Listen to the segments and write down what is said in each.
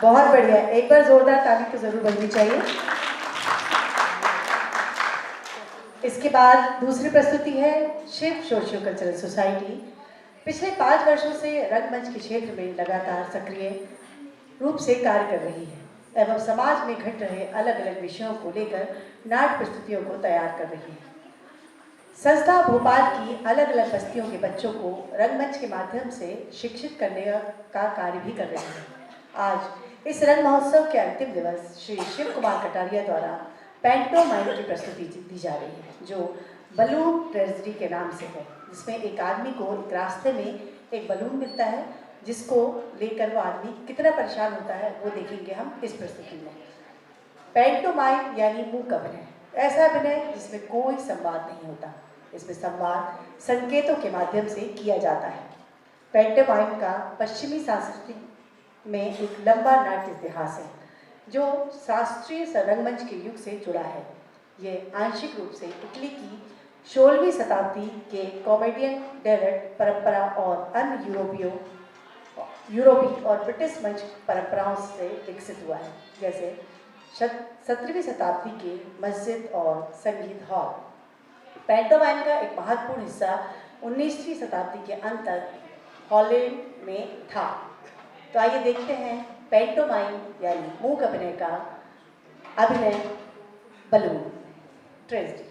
बहुत बढ़िया, एक बार जोरदार ताली तो जरूर बजनी चाहिए। इसके बाद दूसरी प्रस्तुति है शिव सोशियो कल्चरल सोसाइटी। पिछले 5 वर्षों से रंगमंच के क्षेत्र में लगातार सक्रिय रूप से कार्य कर रही है एवं समाज में घट रहे अलग अलग विषयों को लेकर नाट्य प्रस्तुतियों को तैयार कर रही है। संस्था भोपाल की अलग अलग बस्तियों के बच्चों को रंगमंच के माध्यम से शिक्षित करने का कार्य भी कर रही है। आज इस रंग महोत्सव के अंतिम दिवस श्री शिव कुमार कटारिया द्वारा पैंटोमाइम की प्रस्तुति दी जा रही है, जो बलून ट्रेजेडी के नाम से है, जिसमें एक आदमी को एक रास्ते में एक बलून मिलता है, जिसको लेकर वो आदमी कितना परेशान होता है वो देखेंगे हम इस प्रस्तुति में। पैंटोमाइम यानी मूक अभिनय, ऐसा अभिनय जिसमें कोई संवाद नहीं होता। इसमें संवाद संकेतों के माध्यम से किया जाता है। पैंटोमाइम का पश्चिमी संस्कृति में एक लंबा नाट्य इतिहास है, जो शास्त्रीय रंगमंच के युग से जुड़ा है। ये आंशिक रूप से इटली की 16वीं शताब्दी के कॉमेडियन डेविड परंपरा और अन्य यूरोपी और ब्रिटिश मंच परंपराओं से विकसित हुआ है, जैसे 17वीं शताब्दी के मस्जिद और संगीत हॉल। पैंटोमाइम का एक महत्वपूर्ण हिस्सा 19वीं शताब्दी के अंत तक हॉलैंड में था। तो आइए देखते हैं पैंटोमाइम यानी मूक अभिनय का अभिनय बलून ट्रेजेडी।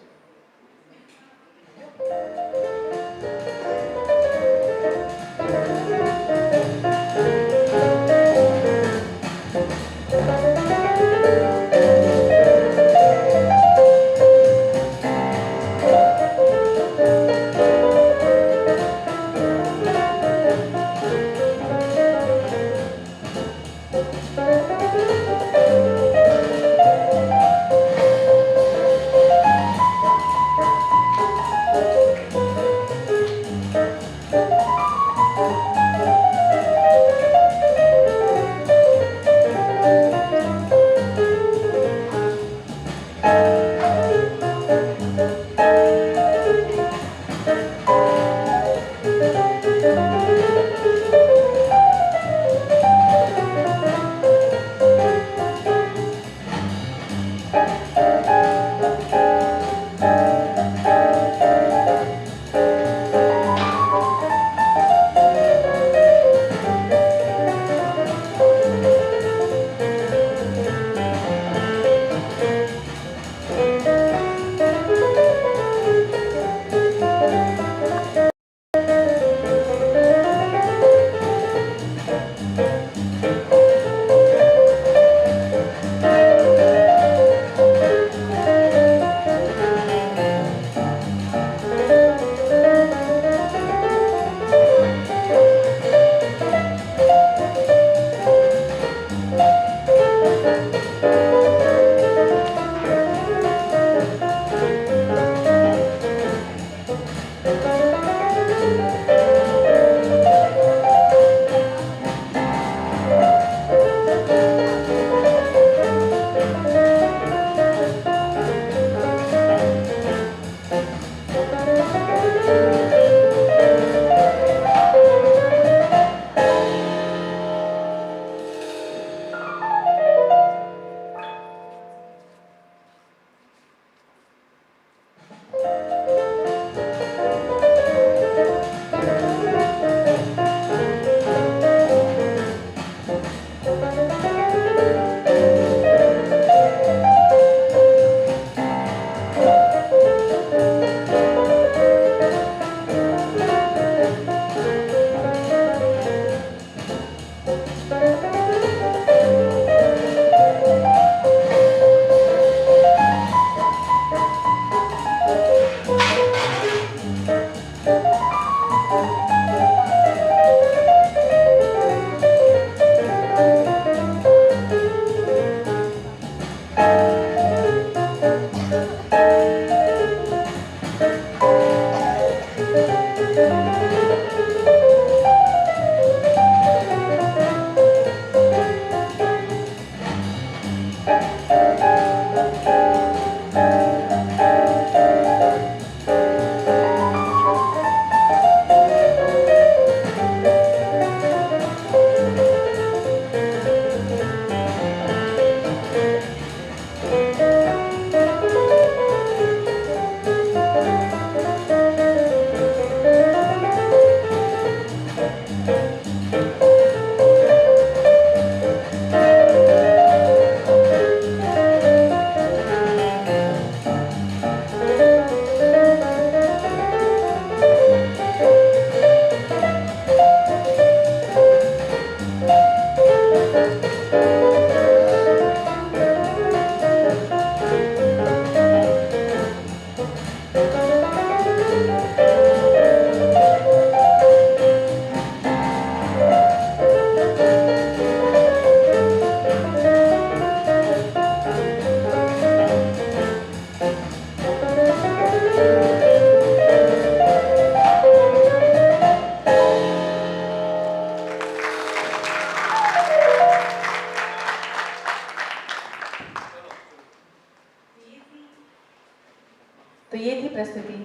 प्रस्तुति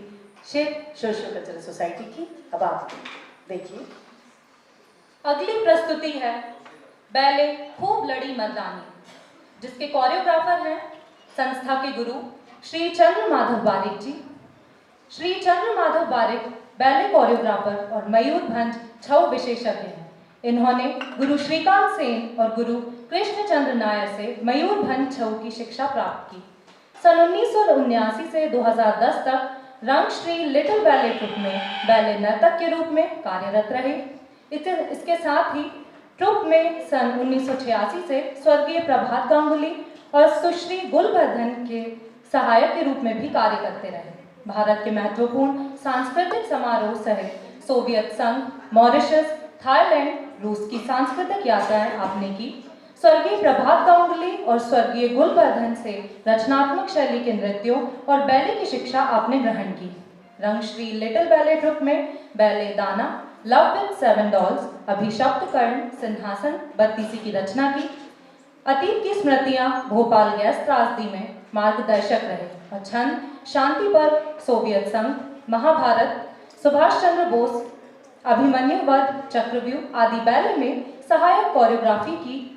शिव सोशियो कल्चरल सोसाइटी की। अब आप देखिए। अगली प्रस्तुति है बैले खूब लड़ी मर्दानी, जिसके कोरियोग्राफर हैं संस्था के गुरु श्री चंद्र माधव बारिक जी। श्री चंद्र माधव बारिक बैले कोरियोग्राफर और मयूरभंज छऊ विशेषज्ञ हैं। इन्होंने गुरु श्रीकांत सेन और गुरु कृष्णचंद्र नायर से मयूरभंज छऊ की शिक्षा प्राप्त की। सन 1979 से 2010 तक रंगश्री लिटिल बैले ट्रुप में बैले नर्तक के रूप में कार्यरत रहे। इसके साथ ही ट्रुप में सन 1986 से स्वर्गीय प्रभात गांगुली और सुश्री गुलवर्धन के सहायक के रूप में भी कार्य करते रहे। भारत के महत्वपूर्ण सांस्कृतिक समारोह सहित सोवियत संघ, मॉरिशस, थाईलैंड, रूस की सांस्कृतिक यात्राएं आपने की। स्वर्गीय प्रभात गांगुली और स्वर्गीय गुलवर्धन से रचनात्मक शैली के नृत्यों और बैले की शिक्षा आपने ग्रहण की। रंगश्री लिटिल बैले ट्रुप में बैले दाना, लव विद 7 डॉल्स, अभिशप्त कर्ण, सिंहासन, बत्तीसी की रचना की। अतीत की स्मृतियां भोपाल गैस त्रासदी में मार्गदर्शक रहे और छंद, शांति पर्व, सोवियत संघ, महाभारत, सुभाष चंद्र बोस, अभिमन्यु वध, चक्रव्यूह आदि बैले में सहायक कोरियोग्राफी की।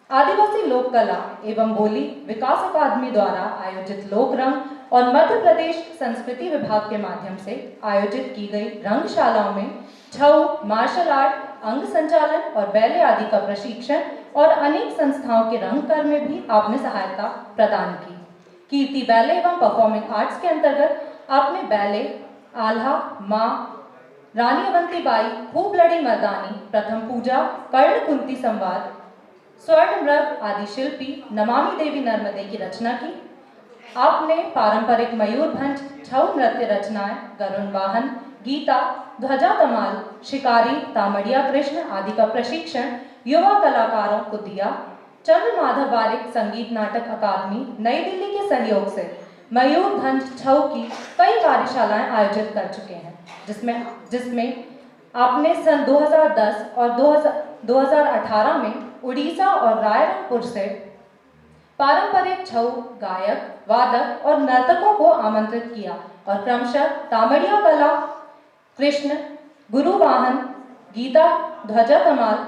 आदिवासी लोक कला एवं बोली विकास अकादमी द्वारा आयोजित लोक रंग और मध्य प्रदेश संस्कृति विभाग के माध्यम से आयोजित की गई रंगशालाओं में छऊ, मार्शल आर्ट, अंग संचालन और बैले आदि का प्रशिक्षण और अनेक संस्थाओं के रंगकर में भी आपने सहायता प्रदान की। कीर्ति बैले एवं परफॉर्मिंग आर्ट्स के अंतर्गत आपने बैले, आल्हा, माँ, रानी अवंतीबाई, खूब लड़ी मर्दानी, प्रथम पूजा, कर्ण कुंती संवाद, स्वर्ण मृग आदि शिल्पी, नमामि देवी नर्मदे की रचना की। आपने पारंपरिक मयूरभंज छऊ नृत्य रचनाएं, गरुण वाहन, गीता, ध्वजा कमाल, शिकारी, तामड़िया कृष्ण आदि का प्रशिक्षण युवा कलाकारों को दिया। चंद्र माधव बारिक संगीत नाटक अकादमी नई दिल्ली के सहयोग से मयूरभंज छऊ की कई कार्यशालाएं आयोजित कर चुके हैं, जिसमें आपने सन 2010 और 2018 में उड़ीसा और रायरंगपुर से पारंपरिक छऊ गायक, वादक और नर्तकों को आमंत्रित किया और क्रमशः तामड़िया कला, कृष्ण, गुरु वाहन, गीता, ध्वजा कमाल,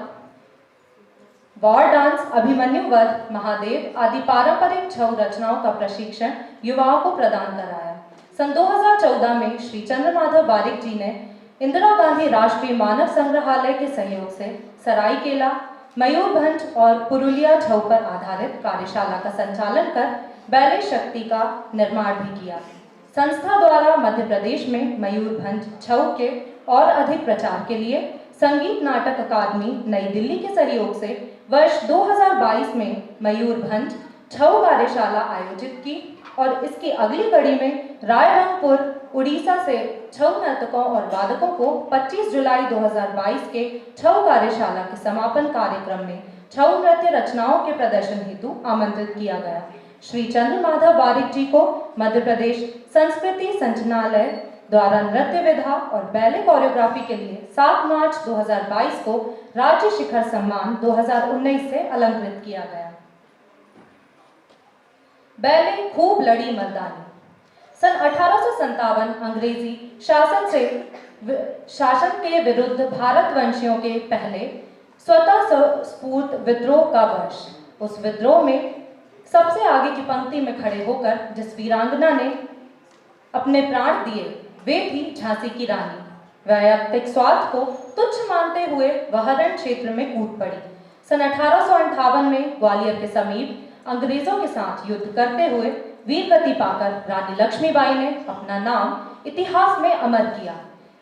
वॉर डांस, अभिमन्यु वध, महादेव आदि पारंपरिक छऊ रचनाओं का प्रशिक्षण युवाओं को प्रदान कराया। सन 2014 में श्री चंद्र माधव बारिक जी ने इंदिरा गांधी राष्ट्रीय मानव संग्रहालय के सहयोग से सरायकेला, मयूरभंज और पुरुलिया छऊ पर आधारित कार्यशाला का संचालन कर बैले शक्ति का निर्माण भी किया। संस्था द्वारा मध्य प्रदेश में मयूरभंज छऊ के और अधिक प्रचार के लिए संगीत नाटक अकादमी नई दिल्ली के सहयोग से वर्ष 2022 में मयूरभंज छऊ कार्यशाला आयोजित की और इसकी अगली कड़ी में रायरंगपुर, उड़ीसा से छऊ नर्तकों और वादकों को 25 जुलाई 2022 के छऊ कार्यशाला के समापन कार्यक्रम में छऊ नृत्य रचनाओं के प्रदर्शन हेतु आमंत्रित किया गया। श्री चंद्र माधव बारिक जी को मध्य प्रदेश संस्कृति संचालनालय द्वारा नृत्य विधा और बैले कोरियोग्राफी के लिए 7 मार्च 2022 को राज्य शिखर सम्मान 2019 से अलंकृत किया गया। बैले खूब लड़ी मर्दानी। सन 1857 अंग्रेजी शासन के विरुद्ध भारतवंशियों के पहले स्वतः स्फूर्त विद्रोह का वर्ष। उस विद्रोह में सबसे आगे की पंक्ति में खड़े होकर जिस वीरांगना ने अपने प्राण दिए, वे थी झांसी की रानी। वैयक्तिक स्वार्थ को तुच्छ मानते हुए वह रण क्षेत्र में कूद पड़ी। सन 1858 में ग्वालियर के समीप अंग्रेजों के साथ युद्ध करते हुए वीरगति पाकर रानी लक्ष्मीबाई ने अपना नाम इतिहास में अमर किया।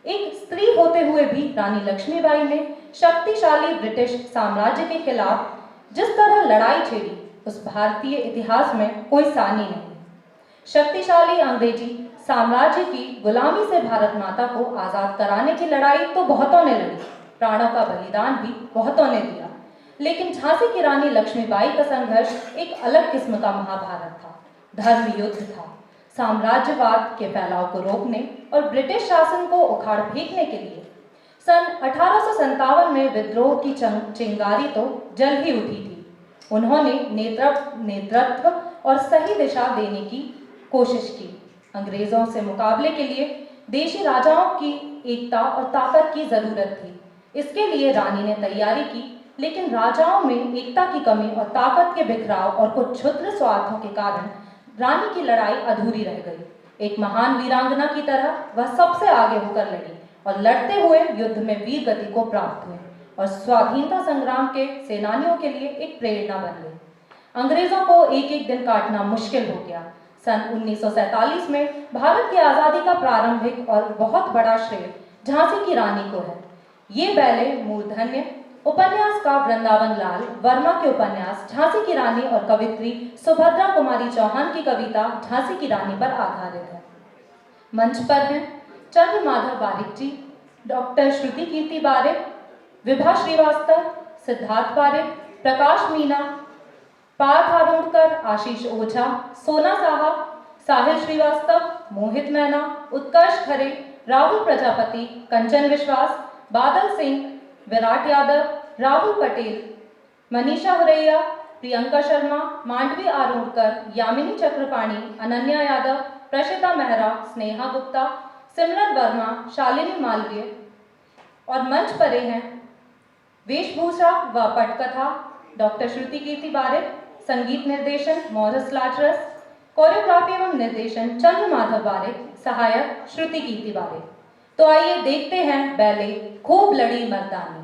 एक स्त्री होते हुए भी रानी लक्ष्मीबाई ने शक्तिशाली ब्रिटिश साम्राज्य के खिलाफ जिस तरह लड़ाई छेड़ी, उस भारतीय इतिहास में कोई सानी नहीं। शक्तिशाली अंग्रेजी साम्राज्य की गुलामी से भारत माता को आजाद कराने की लड़ाई तो बहुतों ने लड़ी, प्राणों का बलिदान भी बहुतों ने दिया, लेकिन झांसी की रानी लक्ष्मीबाई का संघर्ष एक अलग किस्म का महाभारत था। धर्म युद्ध था। साम्राज्यवाद के फैलाव को रोकने और ब्रिटिश शासन को उखाड़ फेंकने के लिए सन 1857 में विद्रोह की चिंगारी तो जल ही उठी थी। उन्होंने नेतृत्व और सही दिशा देने की कोशिश की। अंग्रेजों से मुकाबले के लिए देशी राजाओं की एकता और ताकत की जरूरत थी। इसके लिए रानी ने तैयारी की, लेकिन राजाओं में एकता की कमी और ताकत के बिखराव और कुछ क्षुद्र स्वार्थों के कारण रानी की लड़ाई अधूरी रह गई। एक महान वीरांगना की तरह वह सबसे आगे होकर लड़ी और लड़ते हुए युद्ध में वीर गति को प्राप्त हुई और स्वाधीनता संग्राम के सेनानियों के लिए एक प्रेरणा बन गई। अंग्रेजों को एक एक दिन काटना मुश्किल हो गया। सन 1947 में भारत की आज़ादी का प्रारंभिक और बहुत बड़ा श्रेय झांसी की रानी को है। ये बैले मूर्धन्य उपन्यास का वृंदावन लाल वर्मा के उपन्यास झांसी की रानी और कवित्री सुभद्रा कुमारी चौहान की कविता झांसी की रानी पर आधारित है। मंच पर हैं चंद्र माधव बारिक जी, डॉक्टर श्रुति कीर्ति बारिक, विभा श्रीवास्तव, सिद्धार्थ बारिक, प्रकाश मीना, पार्थ आरोडकर, आशीष ओझा, सोना साहा, साहिल श्रीवास्तव, मोहित मैना, उत्कर्ष खरे, राहुल प्रजापति, कंचन विश्वास, बादल सिंह, विराट यादव, राहुल पटेल, मनीषा हुरैया, प्रियंका शर्मा, मांडवी आरोडकर, यामिनी चक्रपाणी, अनन्या यादव, प्रशिता मेहरा, स्नेहा गुप्ता, सिमरन वर्मा, शालिनी मालवीय और मंच पर हैं वेशभूषा व पटकथा डॉक्टर श्रुति कीर्ति बारिक, संगीत निर्देशन मॉरिस लाजरस, कोरियोग्राफी एवं निर्देशन चंद्र माधव बारिक, सहायक श्रुति कीर्ति बारिक। तो आइए देखते हैं बैले खूब लड़ी मर्दानी।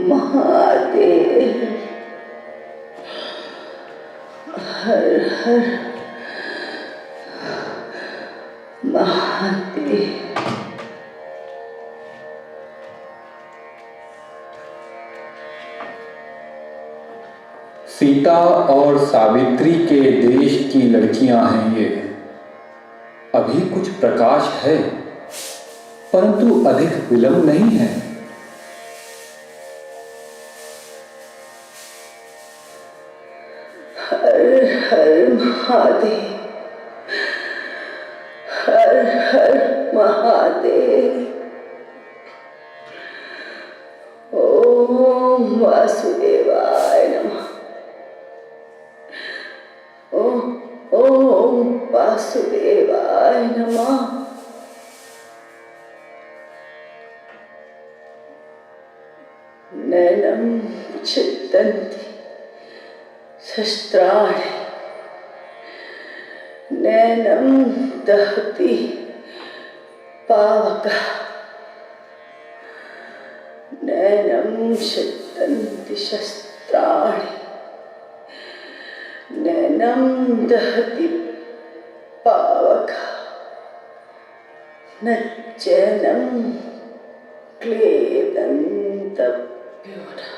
महादेव। हर हर महादेव। सीता और सावित्री के देश की लड़कियां हैं ये। अभी कुछ प्रकाश है, परंतु अधिक विलंब नहीं है। हर हर महादेव। हर हर महादेव। ओम वासुदेवाय नमः। ओम वासुदेवाय नमः। नैनं छिद्यन्ति शस्त्राणि। नैनं दहति पावकः। नैनं छिद्यन्ति शस्त्राणि। नैनं दहति पावकः। न चैनं क्लेदन्तभ्यो नः।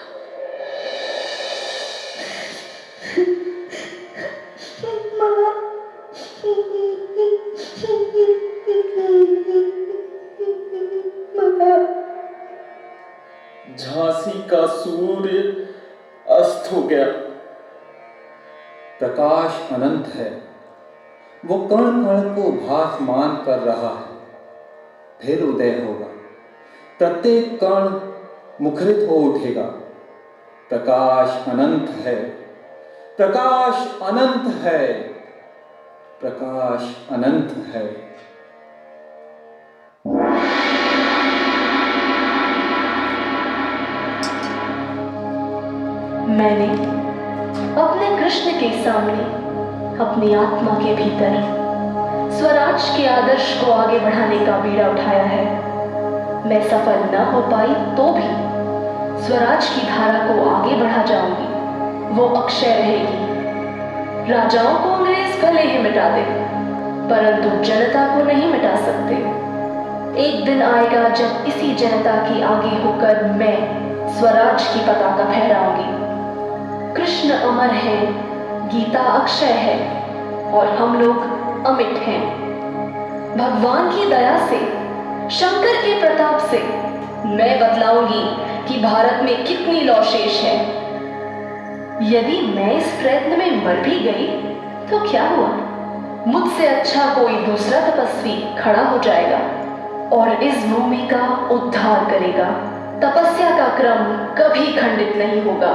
झांसी का सूर्य अस्त हो गया। प्रकाश अनंत है, वो कण कण को भासमान कर रहा है। फिर उदय होगा, प्रत्येक कण मुखरित हो उठेगा। प्रकाश अनंत है, प्रकाश अनंत है, प्रकाश अनंत है। मैंने अपने कृष्ण के सामने, अपनी आत्मा के भीतर स्वराज के आदर्श को आगे बढ़ाने का बीड़ा उठाया है। मैं सफल न हो पाई तो भी स्वराज की धारा को आगे बढ़ा जाऊंगी। वो अक्षय रहेगी। राजाओं को अंग्रेज भले ही मिटा दे, परंतु जनता को नहीं मिटा सकते। एक दिन आएगा जब इसी जनता की आगे होकर मैं स्वराज की पताका फहराऊंगी। कृष्ण अमर है, गीता अक्षय है और हम लोग अमिट हैं। भगवान की दया से, शंकर के प्रताप से मैं बतलाऊंगी कि भारत में कितनी लौ शेष है। यदि मैं इस प्रयत्न में मर भी गई तो क्या हुआ? मुझसे अच्छा कोई दूसरा तपस्वी खड़ा हो जाएगा और इस भूमि का उद्धार करेगा। तपस्या का क्रम कभी खंडित नहीं होगा।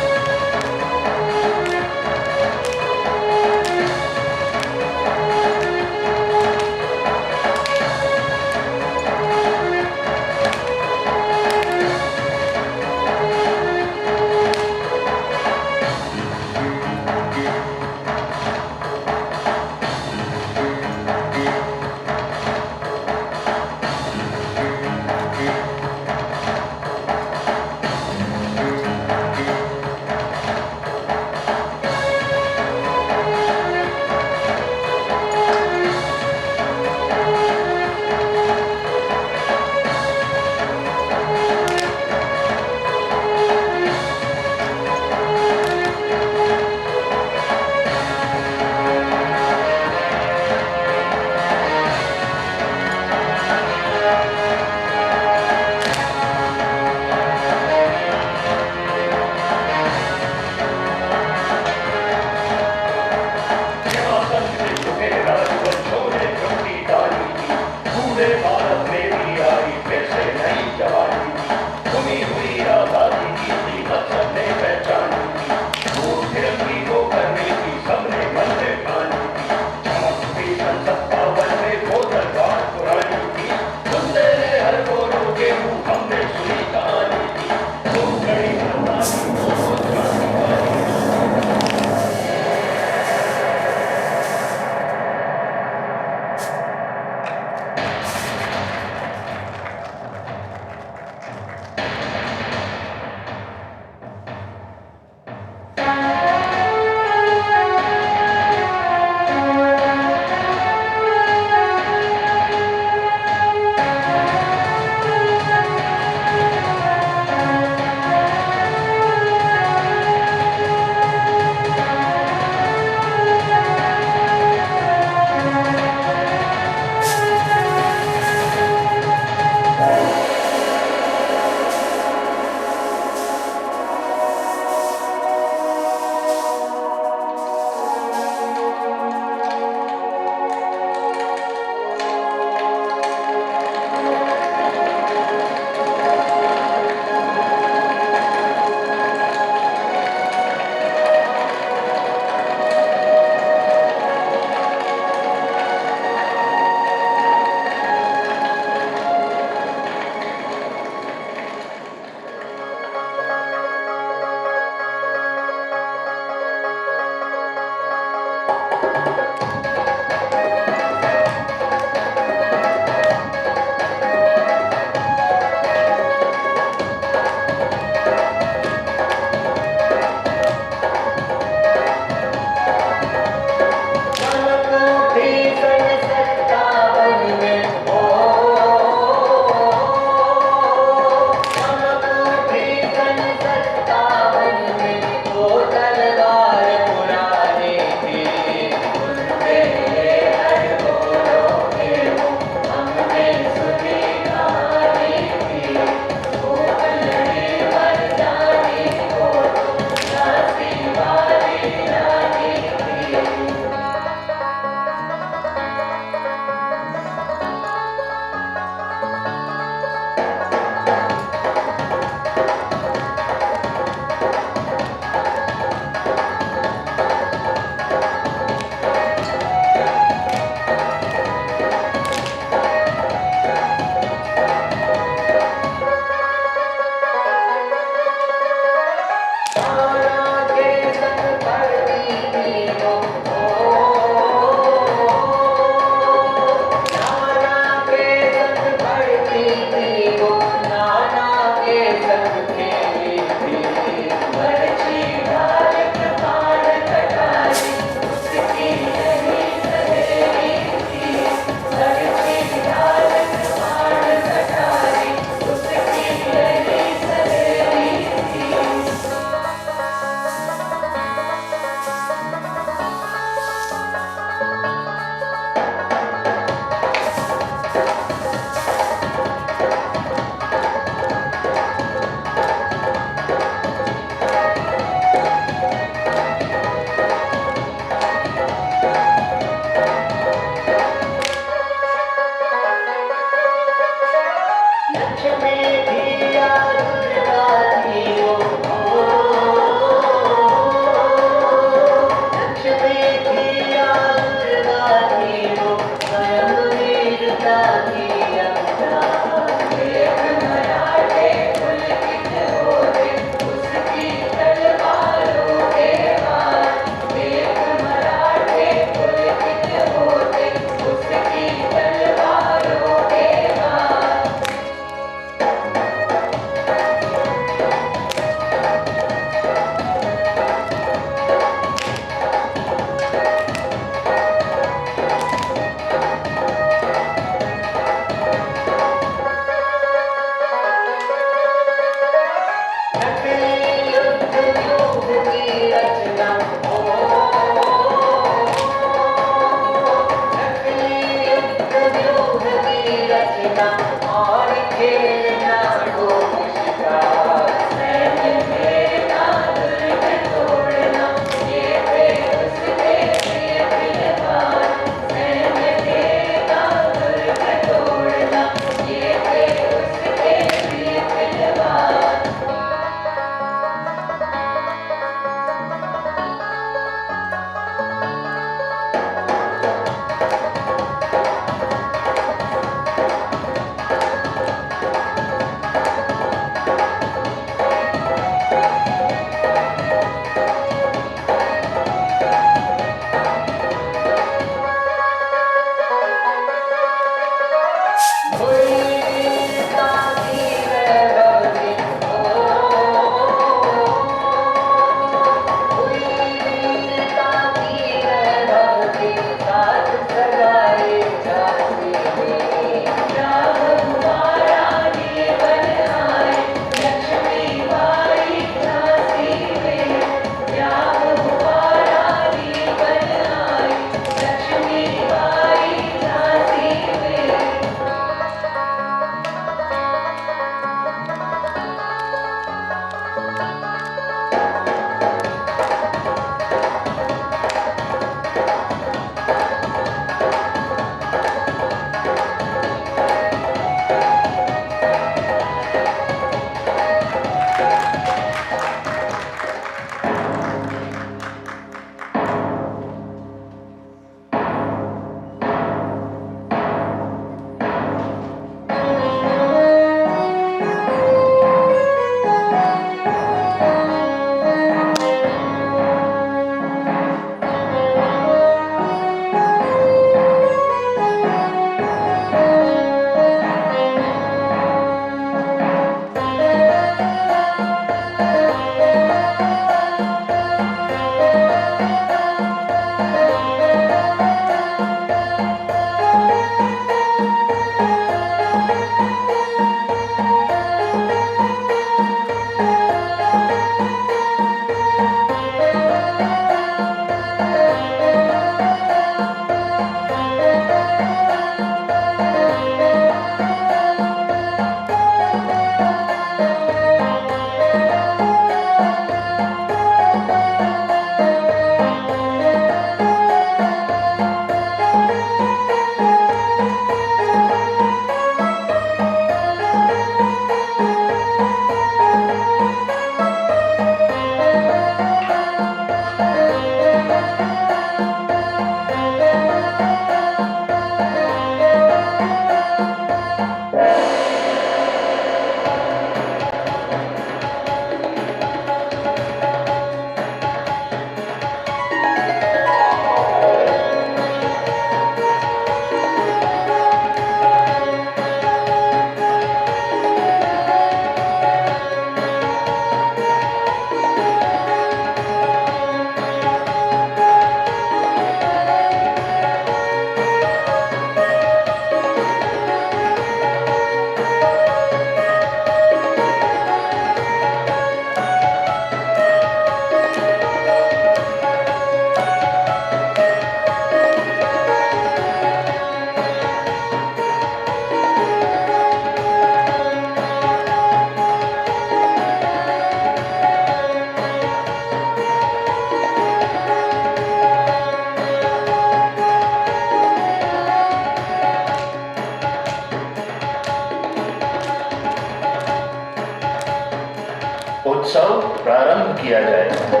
उत्सव प्रारंभ किया जाएगा।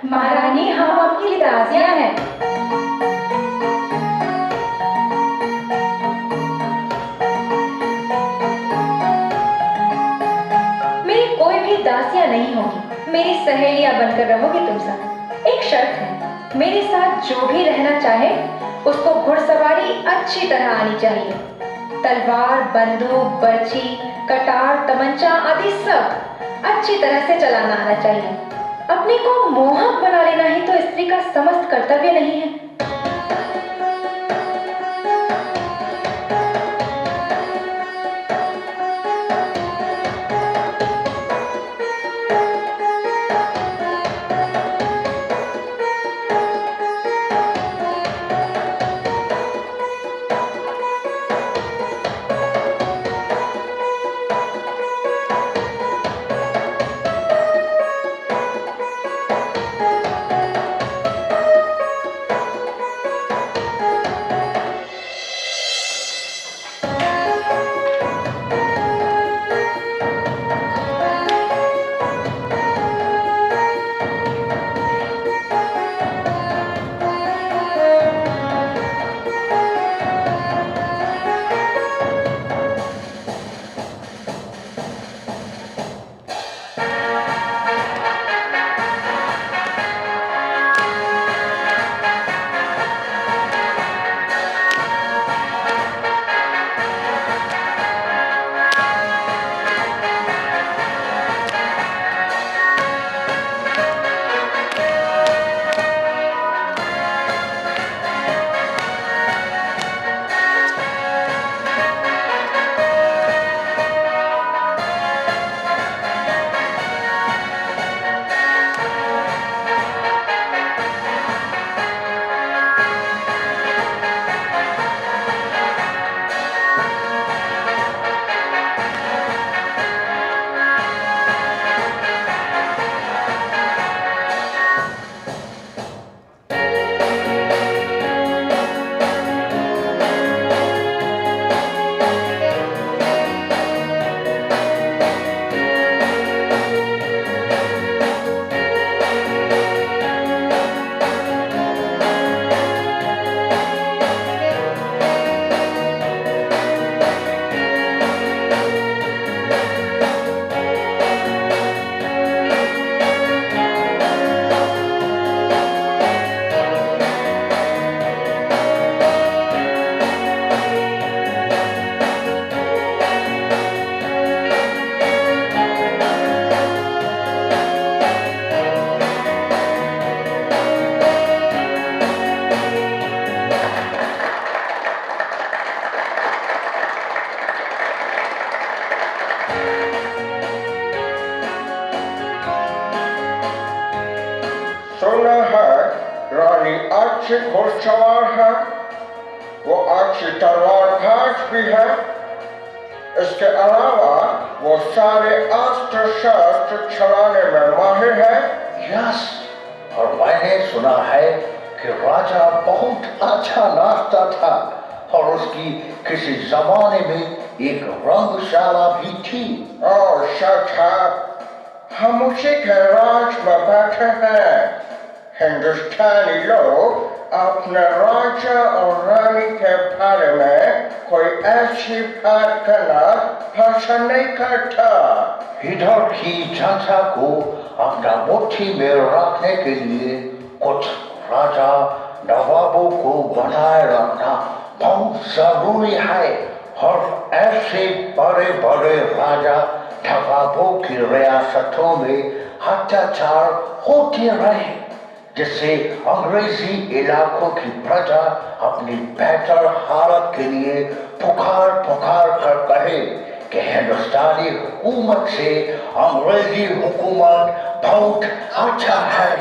महारानी, हम आपके लिए दासियां हैं। मेरी कोई भी दासियां नहीं होगी, मेरी सहेलियां बनकर रहोगे तुम सब। एक शर्त है, मेरे साथ जो भी रहना चाहे उसको घुड़सवारी अच्छी तरह आनी चाहिए। तलवार, बंदूक, बर्छी, कटार, तमंचा आदि सब अच्छी तरह से चलाना आना चाहिए। अपने को मोहक बना लेना ही तो स्त्री का समस्त कर्तव्य नहीं है। सुना है रानी अच्छी घुड़सवार है, वो अच्छी तलवारबाज भी है। इसके अलावा वो सारे अस्त्र शस्त्र चलाने में माहिर है। यस, और मैंने सुना है कि राजा बहुत अच्छा नाचता था और उसकी किसी जमाने में एक रंगशाला भी थी। ओह शट अप, हम उसी के राज में बैठे हैं। हिंदुस्तानी लोग अपने राजा और रानी के बारे में कोई ऐसी बात करना पसंद नहीं करता। इधर की जनता को अपना मुट्ठी में रखने के लिए कुछ राजा नवाबों को बनाए रखना बहुत जरूरी है और ऐसे बड़े बड़े राजा नवाबों की रियासतों में अत्याचार होते रहे, जिससे अंग्रेजी इलाकों की प्रजा अपनी बेहतर हालत के लिए पुकार पुकार कर कहे कि हिंदुस्तानी हुकूमत से अंग्रेजी हुकूमत बहुत अच्छा है।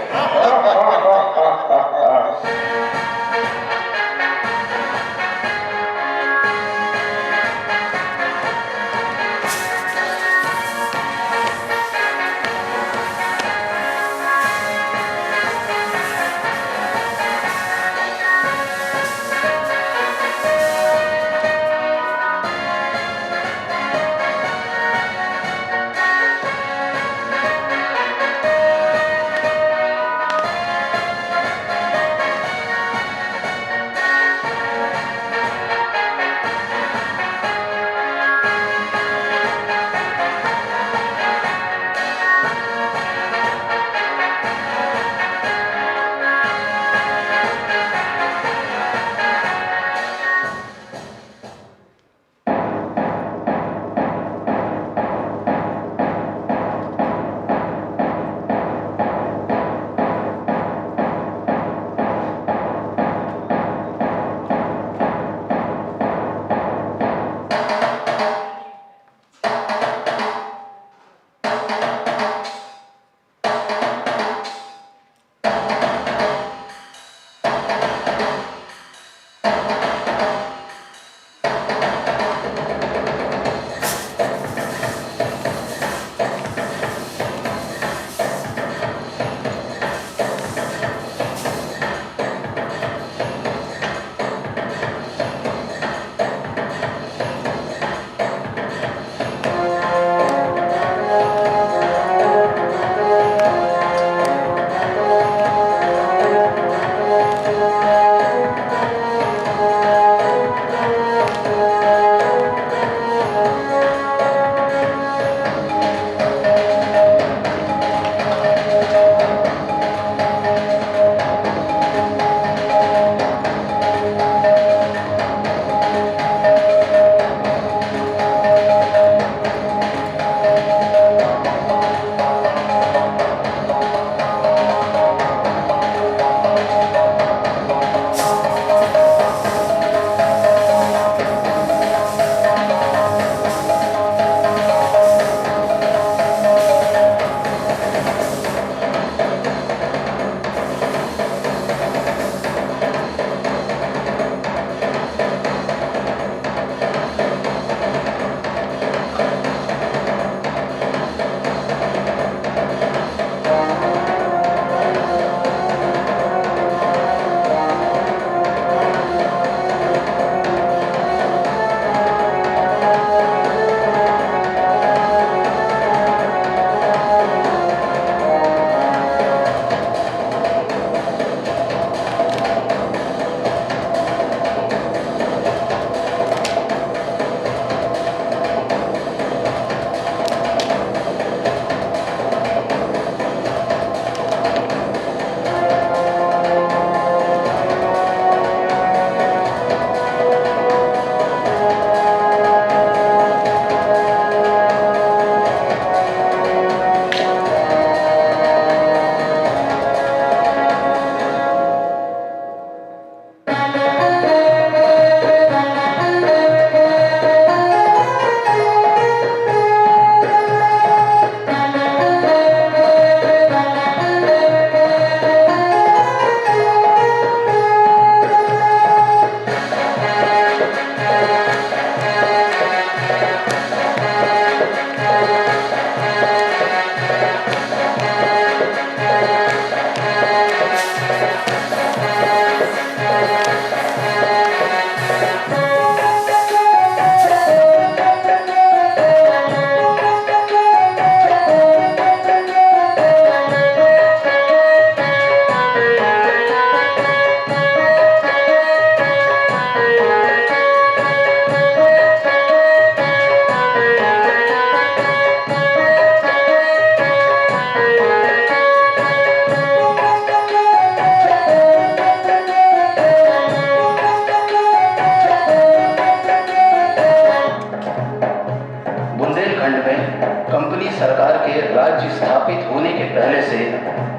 अपनी सरकार के राज्य स्थापित होने के पहले से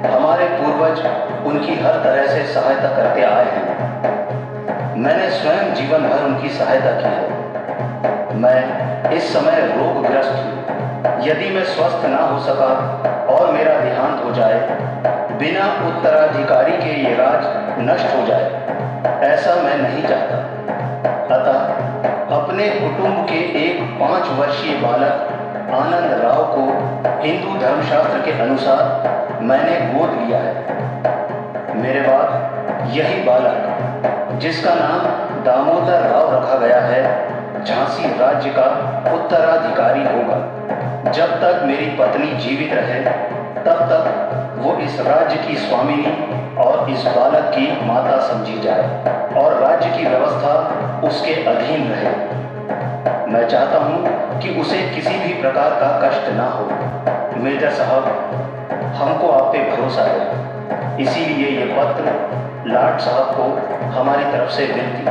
हमारे पूर्वज उनकी हर तरह से सहायता करते आए हैं। मैंने स्वयं जीवन भर उनकी सहायता की है। मैं इस समय रोगग्रस्त हूँ। यदि मैं स्वस्थ ना हो सका और मेरा देहांत हो जाए, बिना उत्तराधिकारी के ये राज नष्ट हो जाए, ऐसा मैं नहीं चाहता। अतः अपने कुटुंब के एक 5 वर्षीय बालक आनंद राव को हिंदू धर्मशास्त्र के अनुसार मैंने गोद लिया है। मेरे बाद यही बालक, जिसका नाम दामोदर राव रखा गया है, झांसी राज्य का उत्तराधिकारी होगा। जब तक मेरी पत्नी जीवित रहे, तब तक वो इस राज्य की स्वामिनी और इस बालक की माता समझी जाए और राज्य की व्यवस्था उसके अधीन रहे। मैं चाहता हूँ कि उसे किसी भी प्रकार का कष्ट ना हो। मेजर साहब, हमको आप पे भरोसा है, इसीलिए ये पत्र लाट साहब को हमारी तरफ से विनती।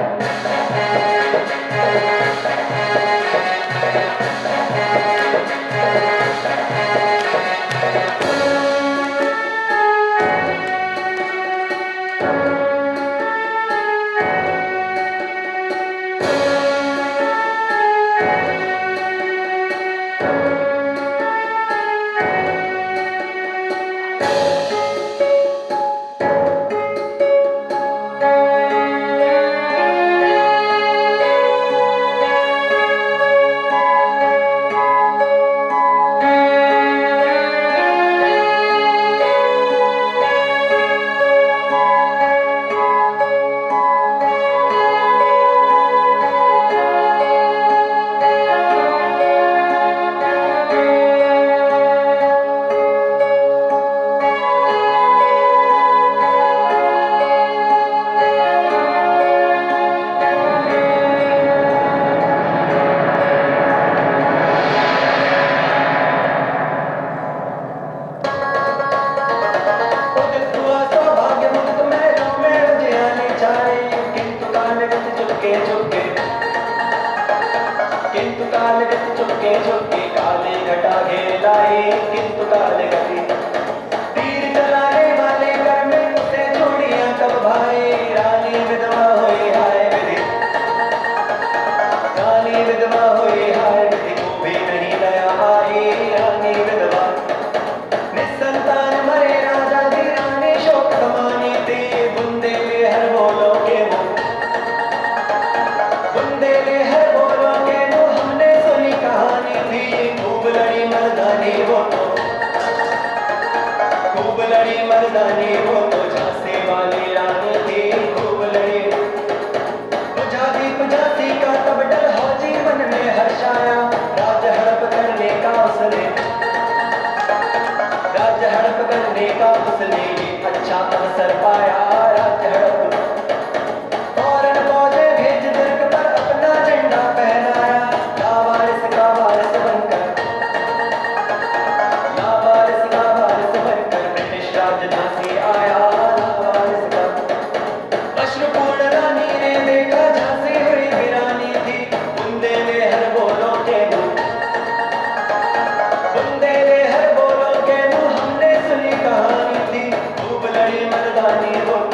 मर्दानी वो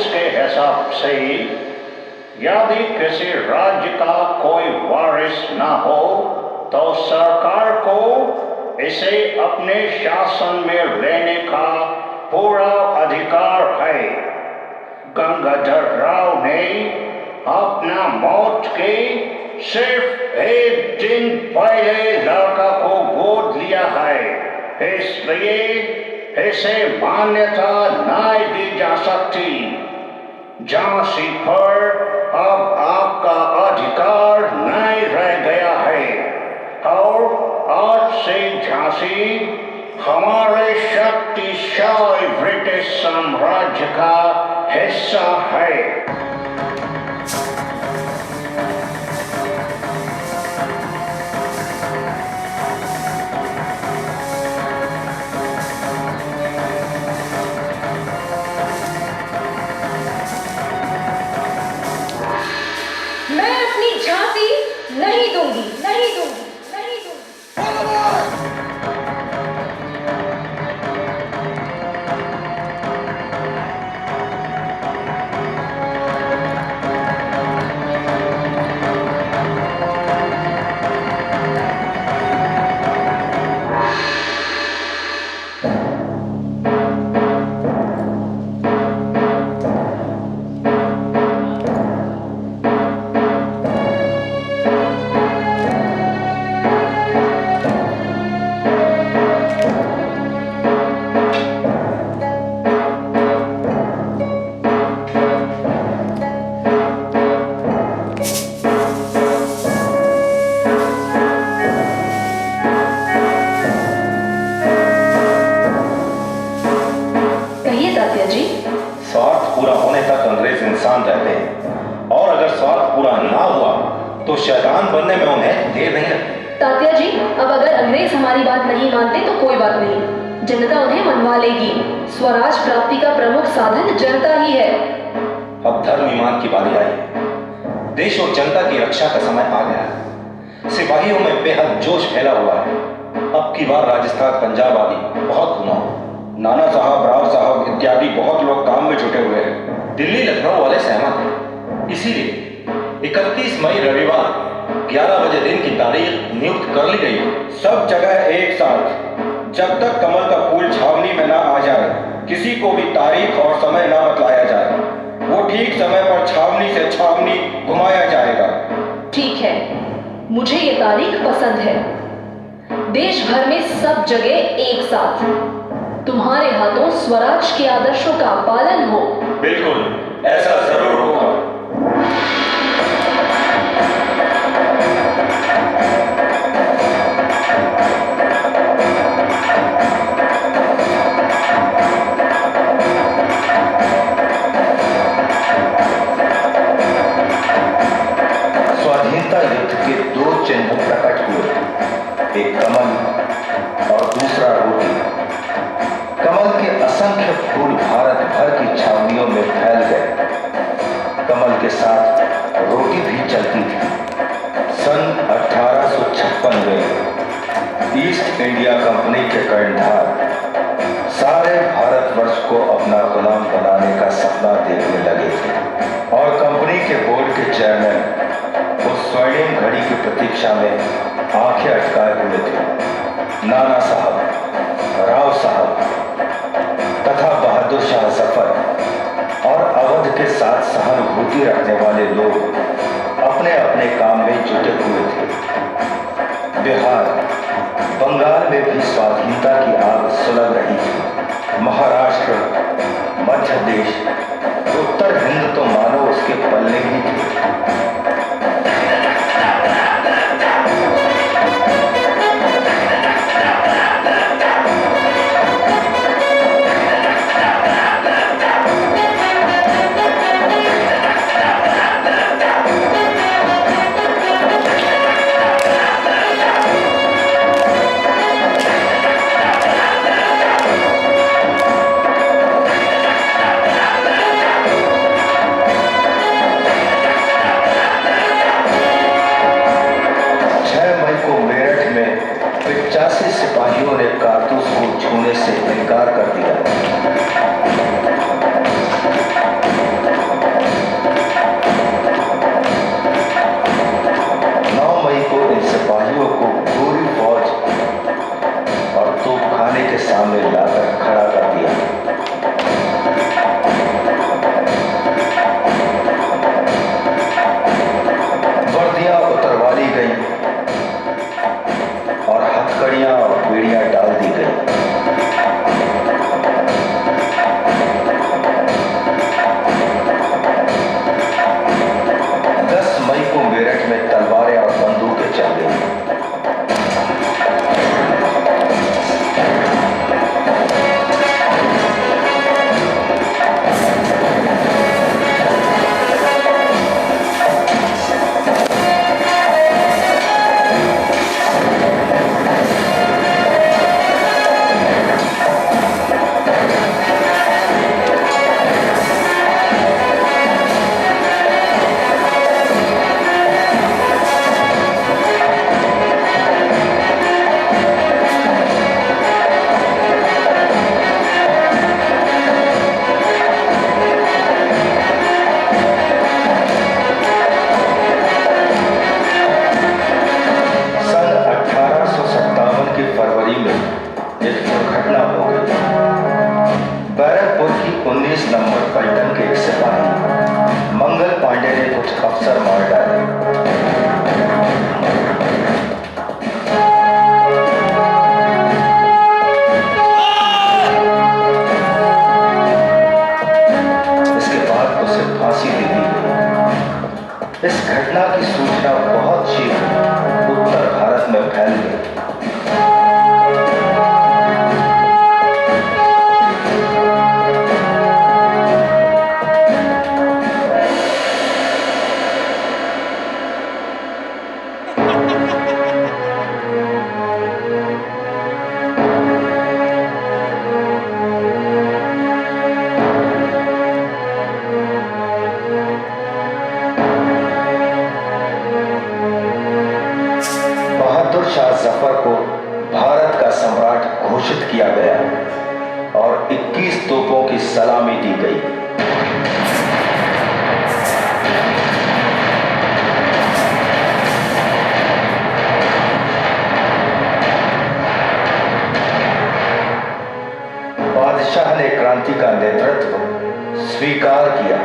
उसके हिसाब से यदि किसी राज्य का कोई वारिस न हो तो सरकार को इसे अपने शासन में लेने का पूरा अधिकार है। गंगाधर राव ने अपना मौत के सिर्फ एक दिन पहले लड़का को गोद लिया है, इसलिए इसे मान्यता नहीं दी जा सकती। झांसी पर अब आपका अधिकार नहीं रह गया है और आज से झांसी हमारे शक्तिशाली ब्रिटिश साम्राज्य का हिस्सा है। मैं अपनी झांसी नहीं दूंगी, नहीं दूंगी, नहीं दूंगी। स्वार्थ पूरा होने तक अंग्रेज इंसान रहते हैं और अगर स्वार्थ पूरा ना हुआ तो शैतान बनने में उन्हें देर नहीं लगती। तात्या जी, अब अगर अंग्रेज हमारी बात नहीं मानते तो कोई बात नहीं, जनता उन्हें मनवा लेगी। स्वराज प्राप्ति का प्रमुख साधन जनता ही है। अब धर्म ईमान की बारी आई। देश और जनता की रक्षा का समय आ गया है। सिपाहियों में बेहद जोश फैला हुआ है। अब की बार राजस्थान, पंजाब आदि बहुत गुना, नाना साहब, राव साहब इत्यादि बहुत लोग काम में जुटे हुए हैं। दिल्ली, लखनऊ वाले सहमत हैं। इसीलिए 31 मई रविवार 11 बजे दिन की तारीख नियुक्त कर ली गई है। सब जगह एक साथ, जब तक कमल का फूल छावनी में ना आ जाए, किसी को भी तारीख और समय ना बतलाया जाए। वो ठीक समय पर छावनी से छावनी घुमाया जाएगा। ठीक है, मुझे ये तारीख पसंद है। देश भर में सब जगह एक साथ, तुम्हारे हाथों स्वराज के आदर्शों का पालन हो। बिल्कुल, ऐसा जरूर होगा। स्वाधीनता युद्ध के दो चिन्ह प्रकट हुए, एक कमल और दूसरा रोटी। कमल के असंख्य फूल भारत भर की छावनियों में फैल गए। कमल के साथ रोटी भी चलती थी। सन 1856 में ईस्ट इंडिया कंपनी के कर्णधार सारे भारतवर्ष को अपना गुलाम बनाने का सपना देखने लगे थे और कंपनी के बोर्ड के चेयरमैन उस स्वर्णिम घड़ी की प्रतीक्षा में आंखें अटकाए हुए थे। नाना साहब, राव साहब तथा बहादुर शाह जफर और अवध के साथ सहानुभूति रखने वाले लोग अपने अपने काम में जुटे हुए थे। बिहार, बंगाल में भी स्वाधीनता की आग सुलग रही थी। महाराष्ट्र, मध्य प्रदेश, उत्तर हिंद तो मानो उसके पल्ले ही थे। बैरकपुर की 19 नंबर पलटन के एक सिपाही मंगल पांडे ने कुछ अफसर मार डाले। इसके बाद उसे फांसी दे दी गई। इस घटना की सूचना बहुत शीघ्र उत्तर भारत में फैल गई। शाह जफर को भारत का सम्राट घोषित किया गया और 21 तोपों की सलामी दी गई। बादशाह ने क्रांति का नेतृत्व स्वीकार किया।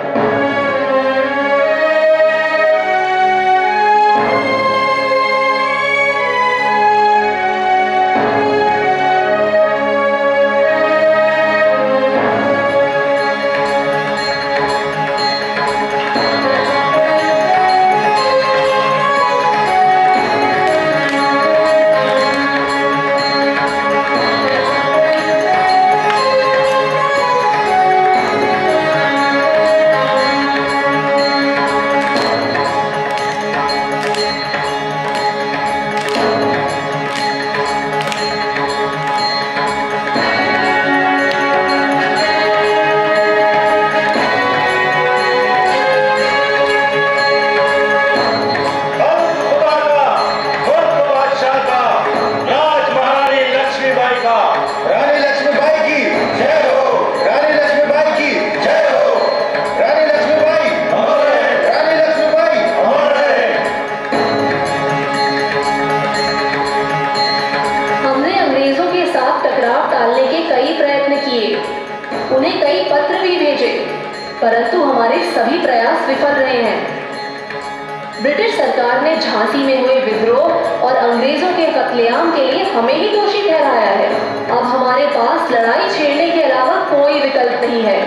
परंतु हमारे सभी प्रयास विफल रहे हैं। ब्रिटिश सरकार ने झांसी में हुए विद्रोह और अंग्रेजों के कत्लेआम के लिए हमें ही दोषी ठहराया है। अब हमारे पास लड़ाई छेड़ने के अलावा कोई विकल्प नहीं है।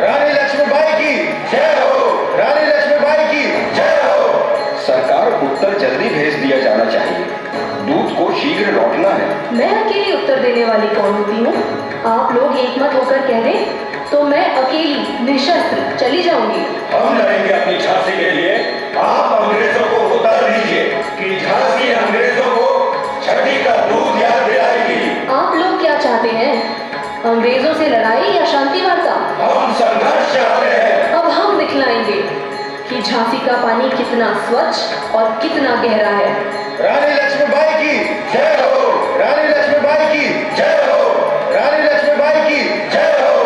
रानी लक्ष्मीबाई की जय हो, रानी लक्ष्मीबाई की जय हो। सरकार उत्तर जल्दी भेज दिया जाना चाहिए, दूत को शीघ्र लौटना है। मैं अकेली उत्तर देने वाली कौन होती हूँ? आप लोग एकमत होकर कह दें तो मैं अकेली निशस्त्र चली जाऊंगी। हम लड़ेंगे अपनी झांसी के लिए। आप अंग्रेजों को उतार दीजिए कि झांसी अंग्रेजों को छठी का दूध याद दिलाएगी। आप लोग क्या चाहते हैं? अंग्रेजों से लड़ाई या शांति वार्ता? हम संघर्ष चाहते हैं। अब हम दिखलाएंगे कि झांसी का पानी कितना स्वच्छ और कितना गहरा है। रानी लक्ष्मीबाई की जय हो, रानी लक्ष्मीबाई की जय हो, रानी लक्ष्मीबाई की जय हो।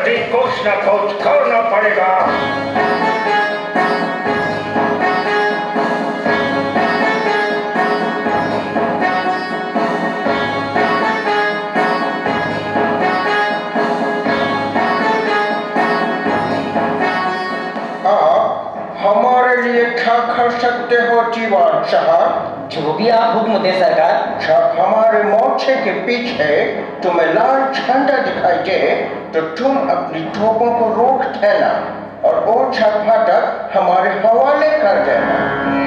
जल्दी कुछ न कुछ करना पड़ेगा। हमारे लिए क्या कर सकते हो जीवन साहब? जो भी आप हुक्म दे सरकार। जब हमारे मोर्चे के पीछे तुम्हें लाल झंडा दिखाई दे तो तुम अपनी तोपों को रोक देना और ओछा फाटक हमारे हवाले कर देना।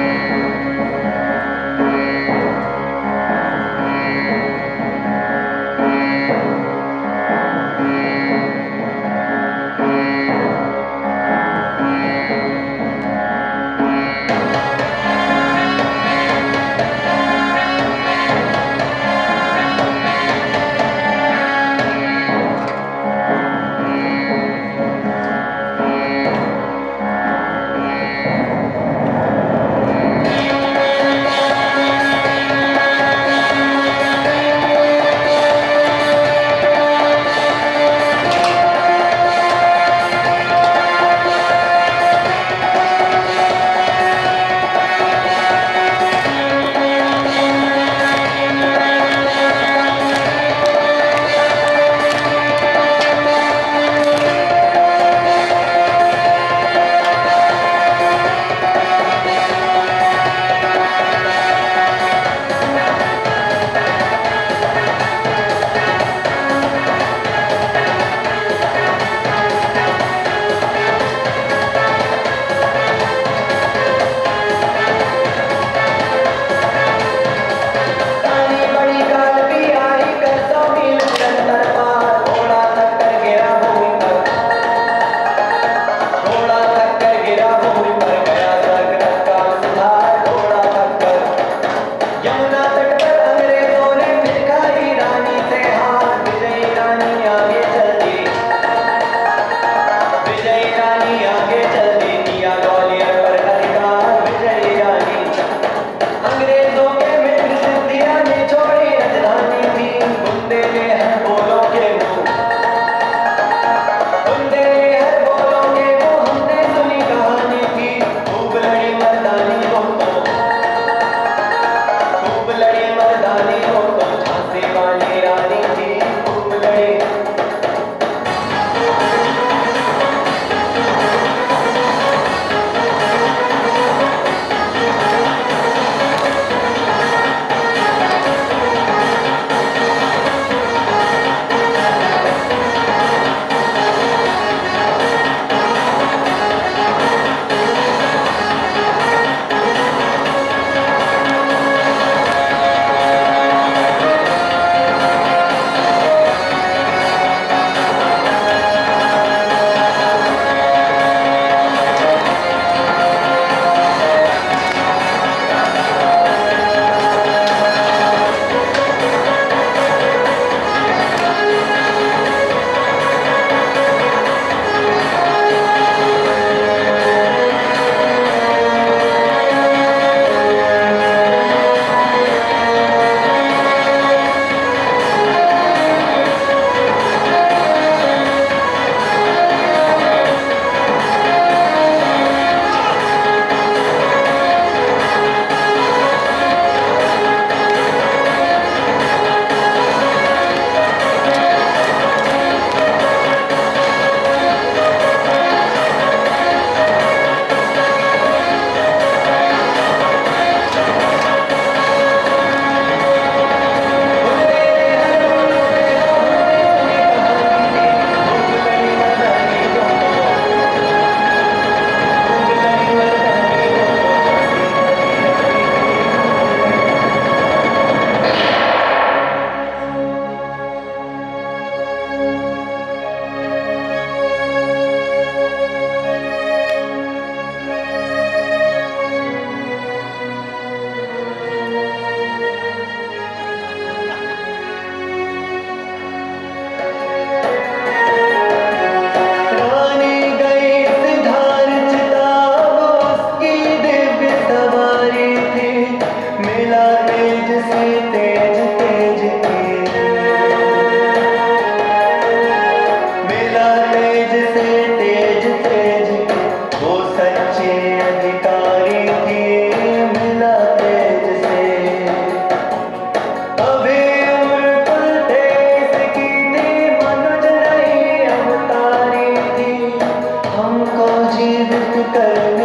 जीवित करने